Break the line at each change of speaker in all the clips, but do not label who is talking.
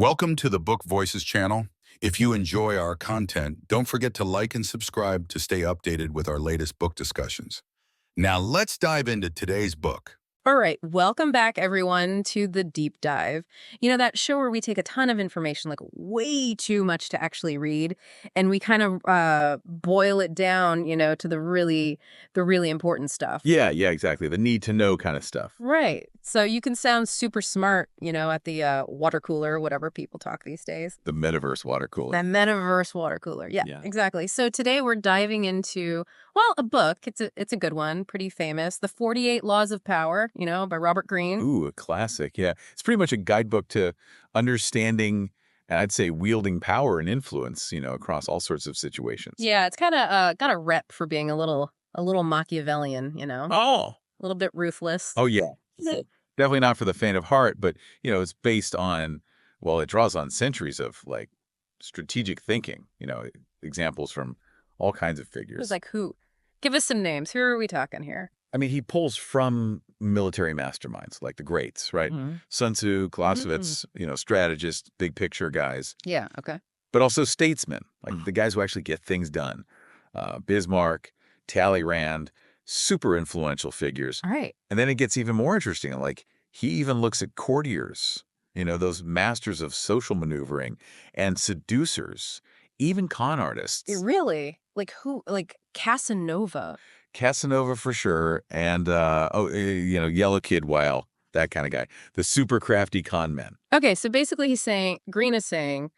Welcome to the Book Voices channel. If you enjoy our content, don't forget to like and subscribe to stay updated with our latest book discussions. Now let's dive into today's book.
All right, welcome back everyone to the deep dive. You know, that show where we take a ton of information, like way too much to actually read, and we kind of boil it down, to the really important stuff.
Yeah, exactly. The need to know kind of stuff.
Right. So you can sound super smart, at the water cooler, whatever people talk these days.
The metaverse water cooler.
That metaverse water cooler. Yeah,
Yeah.
exactly. So today we're diving into, well, a book. It's a good one, pretty famous. The 48 Laws of Power, by Robert Greene.
Ooh, a classic. Yeah. It's pretty much a guidebook to understanding, and I'd say wielding power and influence, across all sorts of situations.
Yeah, it's kind of got a rep for being a little Machiavellian,
Oh.
a little bit ruthless.
Oh, yeah. Definitely not for the faint of heart, but, it's based on, well, it draws on centuries of, strategic thinking, examples from all kinds of
It
figures.
was like who? Give us some names. Who are we talking here?
I mean, he pulls from military masterminds like the greats, right?
Mhm.
Sun Tzu, Clausewitz, strategists, big picture guys,
Yeah. Okay.
but also statesmen, like the guys who actually get things done. Bismarck, Talleyrand, super influential figures.
All right.
And then it gets even more interesting. Like he even looks at courtiers, those masters of social maneuvering and seducers, even con artists.
Really? Like who? Like Casanova.
Casanova for sure, and Yellow Kid Weil, that kind of guy. The super crafty con men.
Okay, so basically Green is saying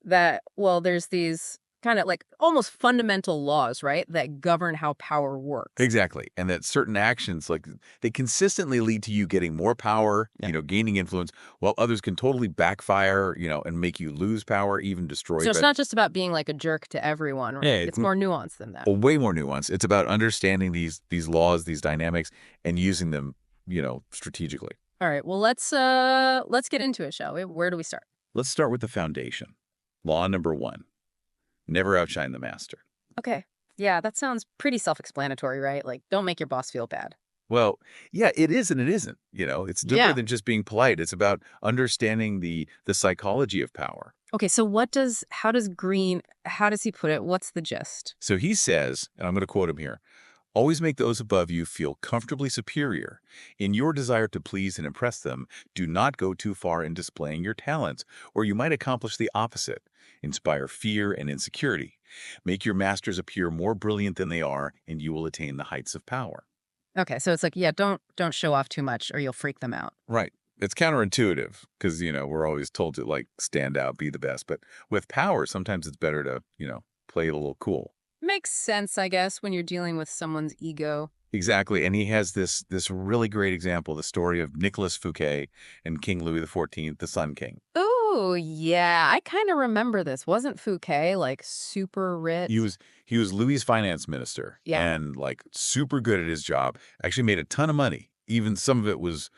that, well, there's these kind of like almost fundamental laws, right, that govern how power works.
Exactly, and that certain actions, like they consistently lead to you getting more power, gaining influence, while others can totally backfire, and make you lose power, even destroy.
So it's not just about being like a jerk to everyone, right?
Yeah,
It's more nuanced than that.
Well, way more nuanced. It's about understanding these laws, these dynamics, and using them, strategically.
All right, well, let's get into it, shall we? Where do we start?
Let's start with the foundation. Law number 1. Never outshine the master.
Okay. Yeah, that sounds pretty self-explanatory, right? Like, don't make your boss feel bad.
Well, yeah, it is and it isn't. It's deeper
Yeah.
than just being polite. It's about understanding the psychology of power.
Okay, so how does he put it? What's the gist?
So he says, and I'm going to quote him here, always make those above you feel comfortably superior. In your desire to please and impress them, do not go too far in displaying your talents, or you might accomplish the opposite, inspire fear and insecurity. Make your masters appear more brilliant than they are, and you will attain the heights of power.
Okay, so it's like, yeah, don't show off too much or you'll freak them out.
Right. It's counterintuitive because, we're always told to stand out, be the best. But with power, sometimes it's better to, play a little cool.
Makes sense, I guess, when you're dealing with someone's ego.
Exactly. And he has this really great example, the story of Nicolas Fouquet and King Louis XIV, the Sun King.
Oh, yeah, I kind of remember this. Wasn't Fouquet like super rich?
He was Louis's finance minister.
Yeah.
And super good at his job. Actually made a ton of money. Even some of it was,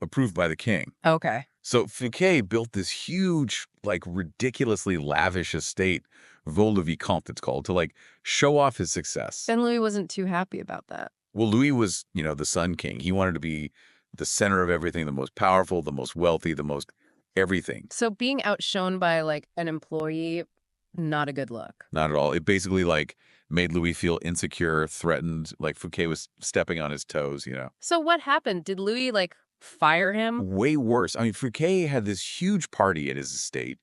approved by the king.
Okay.
So Fouquet built this huge, ridiculously lavish estate, Vol le Vicomte it's called, to show off his success.
And Louis wasn't too happy about that.
Well, Louis was, the Sun King. He wanted to be the center of everything, the most powerful, the most wealthy, the most everything.
So being outshone by an employee, not a good look.
Not at all. It basically made Louis feel insecure, threatened, like Fouquet was stepping on his toes,
So what happened? Did Louis fire him?
Way worse. I mean, Fouquet had this huge party at his estate,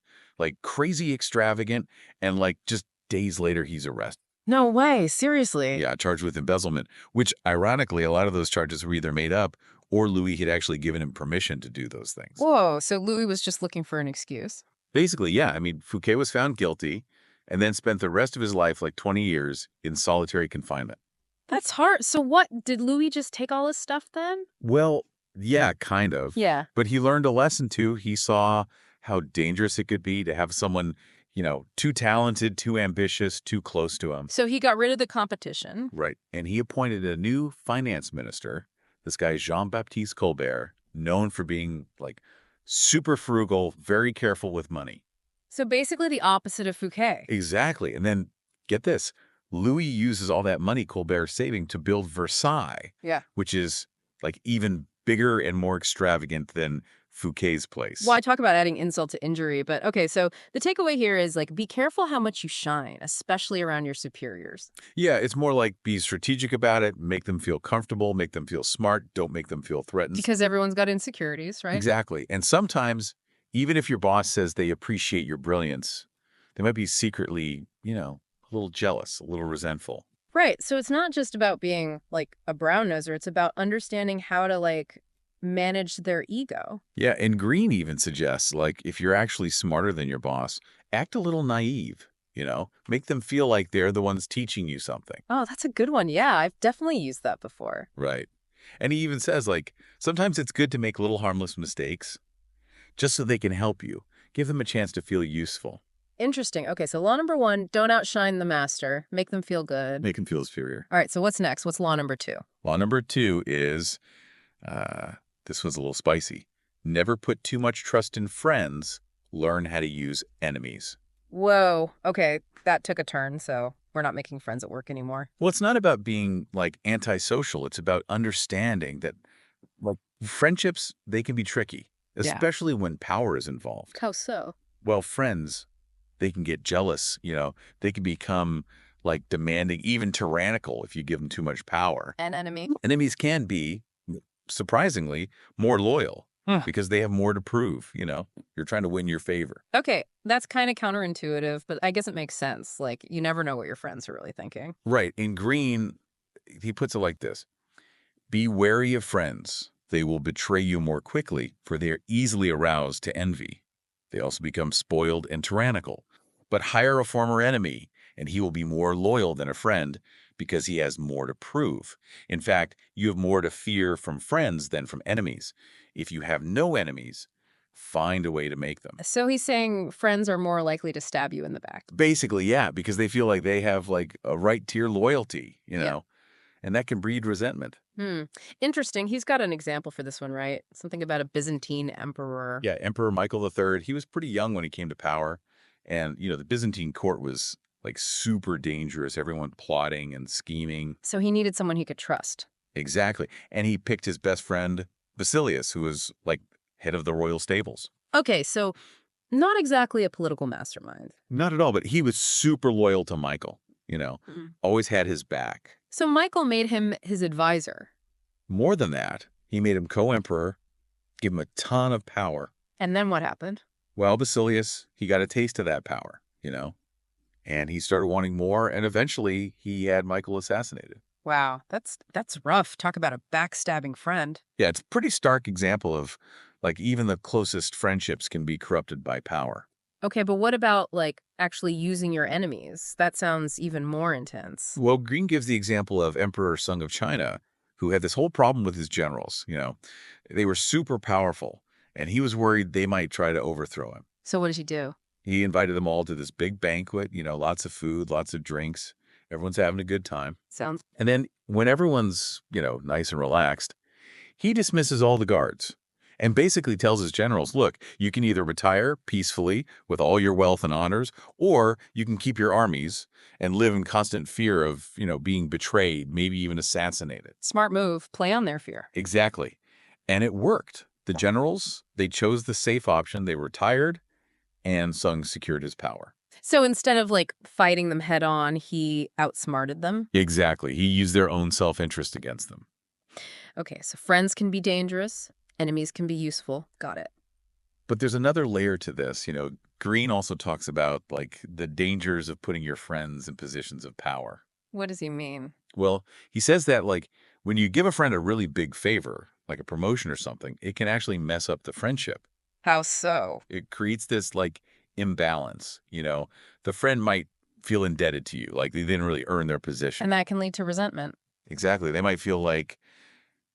crazy extravagant, and just days later he's arrested.
No way, seriously.
Yeah, charged with embezzlement, which ironically, a lot of those charges were either made up or Louis had actually given him permission to do those things.
Whoa, so Louis was just looking for an excuse.
Basically, yeah. I mean, Fouquet was found guilty and then spent the rest of his life, 20 years, in solitary confinement.
That's hard. So what, did Louis just take all his stuff then?
Well, yeah, kind of.
Yeah.
But he learned a lesson too. He saw how dangerous it could be to have someone, too talented, too ambitious, too close to him.
So he got rid of the competition.
Right. And he appointed a new finance minister, this guy Jean-Baptiste Colbert, known for being super frugal, very careful with money.
So basically the opposite of Fouquet.
Exactly. And then get this, Louis uses all that money Colbert's saving to build Versailles.
Yeah.
Which is even bigger and more extravagant than Fouquet's place.
Well, I talk about adding insult to injury, but okay, so the takeaway here is like be careful how much you shine, especially around your superiors.
Yeah, it's more like be strategic about it, make them feel comfortable, make them feel smart, don't make them feel threatened.
Because everyone's got insecurities, right?
Exactly. And sometimes, even if your boss says they appreciate your brilliance, they might be secretly, a little jealous, a little resentful.
Right. So it's not just about being like a brown noser, it's about understanding how to like manage their ego.
Yeah, and Green even suggests, like, if you're actually smarter than your boss, act a little naive, make them feel like they're the ones teaching you something.
Oh, that's a good one. Yeah, I've definitely used that before.
Right. And he even says, like, sometimes it's good to make little harmless mistakes just so they can help you. Give them a chance to feel useful.
Interesting. Okay, so law number 1, don't outshine the master. Make them feel good.
Make them feel superior.
All right, so what's next? What's law number 2?
Law number 2 is, this one's a little spicy. Never put too much trust in friends. Learn how to use enemies.
Whoa. Okay, that took a turn, so we're not making friends at work anymore.
Well, it's not about being, like, antisocial. It's about understanding that, like, friendships, they can be tricky,
Yeah.
especially when power is involved.
How so?
Well, friends, they can get jealous, They can become, like, demanding, even tyrannical if you give them too much power.
An enemy?
Enemies can be, surprisingly, more loyal
Huh.
because they have more to prove, You're trying to win your favor.
Okay, that's kind of counterintuitive, but I guess it makes sense. Like, you never know what your friends are really thinking.
Right. In Green, he puts it like this. Be wary of friends. They will betray you more quickly, for they are easily aroused to envy. They also become spoiled and tyrannical. But hire a former enemy, and he will be more loyal than a friend because he has more to prove. In fact, you have more to fear from friends than from enemies. If you have no enemies, find a way to make them.
So he's saying friends are more likely to stab you in the back.
Basically, yeah, because they feel like they have, like, a right to your loyalty,
Yeah.
and that can breed resentment.
Interesting. He's got an example for this one, right? Something about a Byzantine emperor.
Yeah, Emperor Michael III, he was pretty young when he came to power. And, the Byzantine court was, like, super dangerous. Everyone plotting and scheming.
So he needed someone he could trust.
Exactly. And he picked his best friend, Basilius, who was, like, head of the royal stables.
Okay, so not exactly a political mastermind.
Not at all, but he was super loyal to Michael, always had his back.
So Michael made him his advisor.
More than that, he made him co-emperor, give him a ton of power.
And then what happened?
Well, Basilius, he got a taste of that power, and he started wanting more, and eventually he had Michael assassinated.
Wow, that's rough. Talk about a backstabbing friend.
Yeah, it's a pretty stark example of, like, even the closest friendships can be corrupted by power.
Okay, but what about, like, actually using your enemies? That sounds even more intense.
Well, Green gives the example of Emperor Sung of China, who had this whole problem with his generals, They were super powerful, and he was worried they might try to overthrow him.
So what did he do?
He invited them all to this big banquet, lots of food, lots of drinks. Everyone's having a good time.
Sounds...
And then when everyone's, nice and relaxed, he dismisses all the guards and basically tells his generals, look, you can either retire peacefully with all your wealth and honors, or you can keep your armies and live in constant fear of, being betrayed, maybe even assassinated.
Smart move. Play on their fear.
Exactly. And it worked. The generals, they chose the safe option. They retired, and Sung secured his power.
So instead of, like, fighting them head on, he outsmarted them?
Exactly. He used their own self-interest against them.
Okay, so friends can be dangerous. Enemies can be useful. Got it.
But there's another layer to this. Green also talks about, like, the dangers of putting your friends in positions of power.
What does he mean?
Well, he says that, like, when you give a friend a really big favor, like a promotion or something, it can actually mess up the friendship.
How so?
It creates this, like, imbalance. The friend might feel indebted to you, like they didn't really earn their position.
And that can lead to resentment.
Exactly. They might feel like,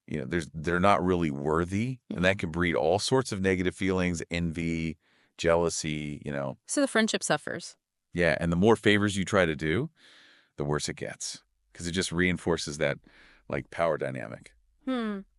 they're not really worthy, and that can breed all sorts of negative feelings, envy, jealousy,
So the friendship suffers.
Yeah, and the more favors you try to do, the worse it gets, because it just reinforces that, like, power dynamic.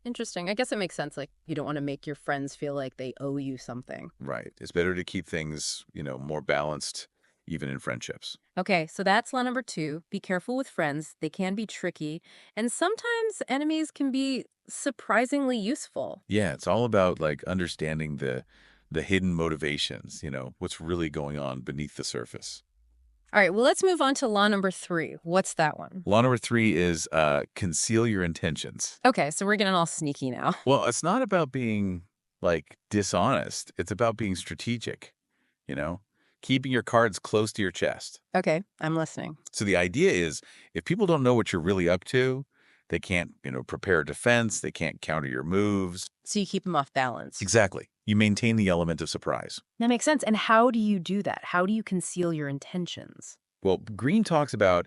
Interesting. I guess it makes sense. Like, you don't want to make your friends feel like they owe you something.
Right. It's better to keep things, more balanced even in friendships.
Okay, so that's law number 2. Be careful with friends. They can be tricky, and sometimes enemies can be surprisingly useful.
Yeah, it's all about like understanding the hidden motivations, what's really going on beneath the surface.
All right, well, let's move on to law number 3. What's that one?
Law number 3 is conceal your intentions.
Okay, so we're getting all sneaky now.
Well, it's not about being like dishonest. It's about being strategic, you know, keeping your cards close to your chest.
Okay, I'm listening.
So the idea is if people don't know what you're really up to, they can't, prepare a defense. They can't counter your moves.
So you keep them off balance.
Exactly. You maintain the element of surprise.
That makes sense. And how do you do that? How do you conceal your intentions?
Well, Green talks about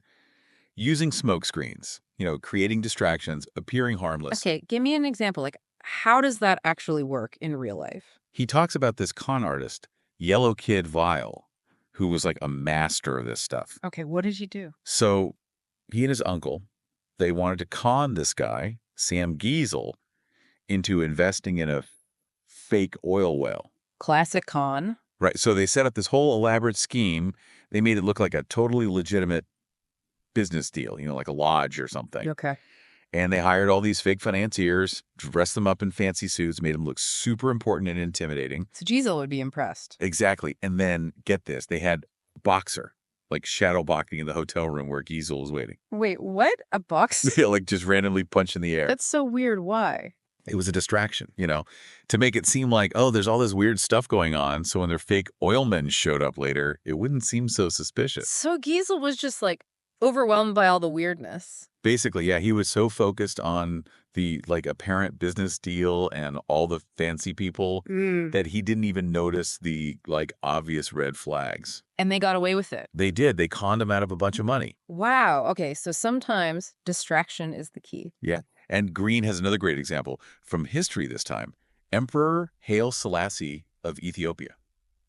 using smoke screens, creating distractions, appearing harmless.
Okay, give me an example. Like, how does that actually work in real life?
He talks about this con artist, Yellow Kid Vile, who was like a master of this stuff.
Okay, what did you do?
So he and his uncle, they wanted to con this guy, Sam Giesel, into investing in a fake oil well.
Classic con.
Right. So they set up this whole elaborate scheme. They made it look like a totally legitimate business deal, like a lodge or something.
Okay.
And they hired all these fake financiers, dressed them up in fancy suits, made them look super important and intimidating.
So Giselle would be impressed.
Exactly. And then, get this, they had boxer, like shadow boxing in the hotel room where Giesel was waiting.
Wait, what? A box?
Yeah, like just randomly punch in the air.
That's so weird. Why?
It was a distraction, to make it seem like, oh, there's all this weird stuff going on. So when their fake oilmen showed up later, it wouldn't seem so suspicious.
So Giselle was just like overwhelmed by all the weirdness.
Basically, yeah, he was so focused on the apparent business deal and all the fancy people that he didn't even notice the obvious red flags.
And they got away with it.
They did. They conned him out of a bunch of money.
Wow. Okay, so sometimes distraction is the key.
Yeah. And Green has another great example from history this time. Emperor Haile Selassie of Ethiopia.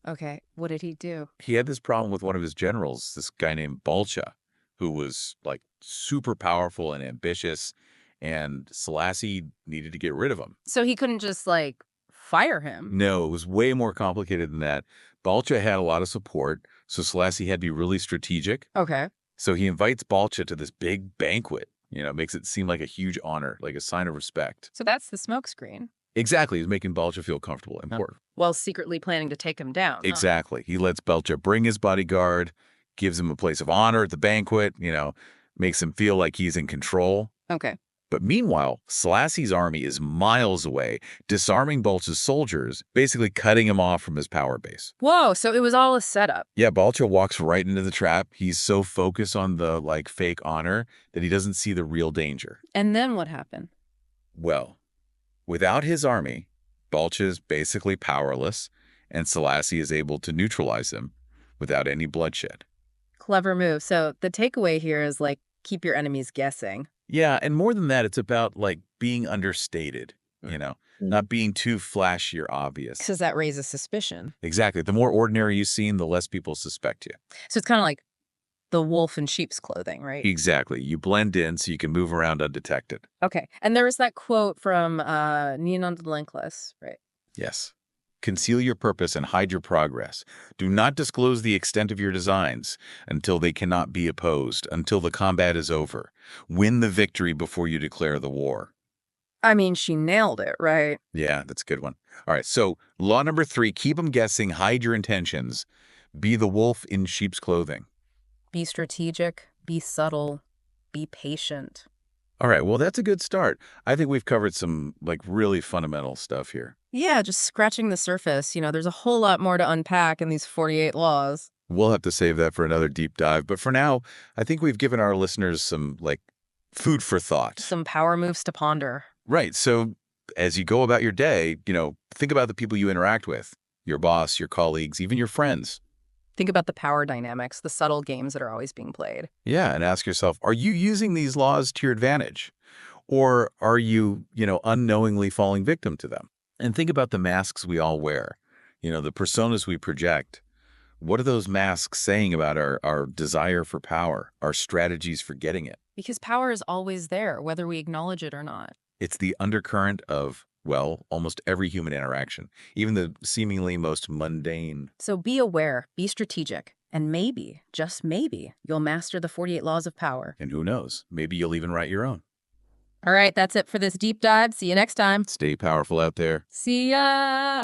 Okay, what did he do?
He had this problem with one of his generals, this guy named Balcha, who was super powerful and ambitious, and Selassie needed to get rid of him.
So he couldn't just fire him?
No, it was way more complicated than that. Balcha had a lot of support, so Selassie had to be really strategic.
Okay.
So he invites Balcha to this big banquet. Makes it seem like a huge honor, like a sign of respect.
So that's the smokescreen.
Exactly. He's making Balcha feel comfortable and important.
While secretly planning to take him down.
Exactly. He lets Balcha bring his bodyguard, gives him a place of honor at the banquet, makes him feel like he's in control.
Okay.
But meanwhile, Selassie's army is miles away, disarming Balcha's soldiers, basically cutting him off from his power base.
Whoa, so it was all a setup.
Yeah, Balcha walks right into the trap. He's so focused on the fake honor that he doesn't see the real danger.
And then what happened?
Well, without his army, Balcha is basically powerless, and Selassie is able to neutralize him without any bloodshed.
Clever move. So the takeaway here is keep your enemies guessing.
Yeah, and more than that, it's about being understated, not being too flashy or obvious.
Because that raises suspicion.
Exactly. The more ordinary you seem, the less people suspect you.
So it's kind of like the wolf in sheep's clothing, right?
Exactly. You blend in so you can move around undetected.
Okay. And there was that quote from Ninon de Lenclas, right?
Yes. Conceal your purpose and hide your progress. Do not disclose the extent of your designs until they cannot be opposed, until the combat is over. Win the victory before you declare the war.
I mean, she nailed it, right?
Yeah, that's a good one. All right, so law number 3, keep them guessing, hide your intentions. Be the wolf in sheep's clothing.
Be strategic, be subtle, be patient.
All right, well, that's a good start. I think we've covered some really fundamental stuff here.
Yeah, just scratching the surface. There's a whole lot more to unpack in these 48 laws.
We'll have to save that for another deep dive. But for now, I think we've given our listeners some food for thought.
Some power moves to ponder.
Right. So as you go about your day, think about the people you interact with, your boss, your colleagues, even your friends.
Think about the power dynamics, the subtle games that are always being played.
Yeah. And ask yourself, are you using these laws to your advantage? Or are you, unknowingly falling victim to them? And think about the masks we all wear, the personas we project. What are those masks saying about our desire for power, our strategies for getting it?
Because power is always there, whether we acknowledge it or not.
It's the undercurrent of, almost every human interaction, even the seemingly most mundane.
So be aware, be strategic, And maybe, just maybe, you'll master the 48 laws of power.
And who knows, maybe you'll even write your own.
All right, that's it for this deep dive. See you next time.
Stay powerful out there.
See ya!